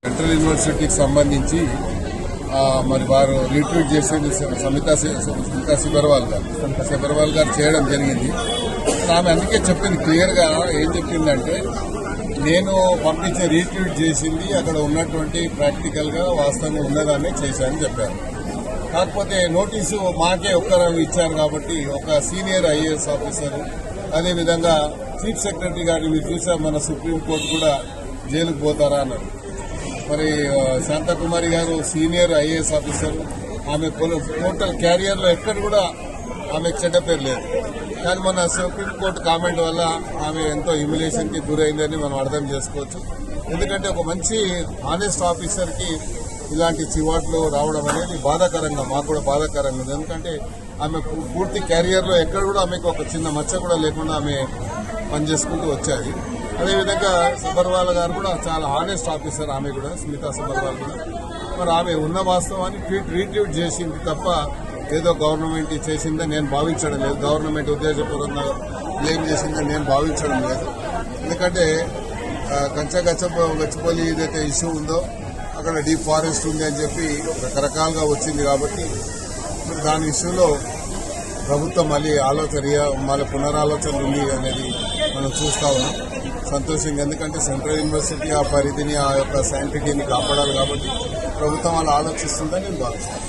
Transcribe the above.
Central యూనివర్సిటీకి సంబంధించి మరి వారు రీట్వీట్ చేసేది సమితా సిబర్వాల్ గారు చేయడం జరిగింది. ఆమె అందుకే చెప్పింది క్లియర్గా. ఏం చెప్పిందంటే, నేను పంపించే రీట్వీట్ చేసింది అక్కడ ఉన్నటువంటి ప్రాక్టికల్గా వాస్తవంగా ఉన్నదాన్ని చేశానని చెప్పారు. కాకపోతే నోటీసు మాకే ఒక్కరు ఇచ్చారు కాబట్టి ఒక సీనియర్ ఐఏఎస్ ఆఫీసర్, అదేవిధంగా చీఫ్ సెక్రటరీ గారిని మీరు చూసారు, మన సుప్రీంకోర్టు కూడా జైలుకు పోతారా అన్నారు. మరి శాంతకుమారి గారు సీనియర్ ఐఏఎస్ ఆఫీసర్, ఆమె టోటల్ క్యారియర్లో ఎక్కడ కూడా ఆమెకు చెడ్డ పేరు లేదు. కానీ మన సుప్రీంకోర్టు కామెంట్ వల్ల ఆమె ఎంతో హ్యూమిలేషన్కి గురైందని మనం అర్థం చేసుకోవచ్చు. ఎందుకంటే ఒక మంచి ఆనెస్ట్ ఆఫీసర్కి ఇలాంటి చివాట్లు రావడం అనేది బాధాకరంగా, మాకు కూడా బాధాకరంగా ఉంది. ఎందుకంటే ఆమె పూర్తి క్యారియర్లో ఎక్కడ కూడా ఆమెకు ఒక చిన్న మచ్చ కూడా లేకుండా ఆమె పనిచేసుకుంటూ వచ్చాయి. అదేవిధంగా సబర్వాల్ గారు కూడా చాలా ఆనెస్ట్ ఆఫీసర్, ఆమె కూడా స్మితా సబర్వాల్ కూడా. మరి ఆమె ఉన్న వాస్తవాన్ని రీట్వీట్ చేసింది తప్ప ఏదో గవర్నమెంట్ చేసిందని నేను భావించడం లేదు, గవర్నమెంట్ ఉద్దేశపూర్వకంగా క్లెయిమ్ చేసిందని నేను భావించడం లేదు. ఎందుకంటే గచ్చిపల్లి ఏదైతే ఇష్యూ ఉందో అక్కడ డీప్ ఫారెస్ట్ ఉంది అని చెప్పి రకరకాలుగా వచ్చింది కాబట్టి దాని ఇష్యూలో ప్రభుత్వం మళ్ళీ పునరాలోచన ఉంది అనేది మనం చూస్తా ఉన్నాం. సంతోషంగా, ఎందుకంటే సెంట్రల్ యూనివర్సిటీ ఆ పరిధిని, ఆ యొక్క సైంటిటీని కాపాడాలి కాబట్టి ప్రభుత్వం అలా ఆలోచిస్తుందని నేను భావిస్తాను.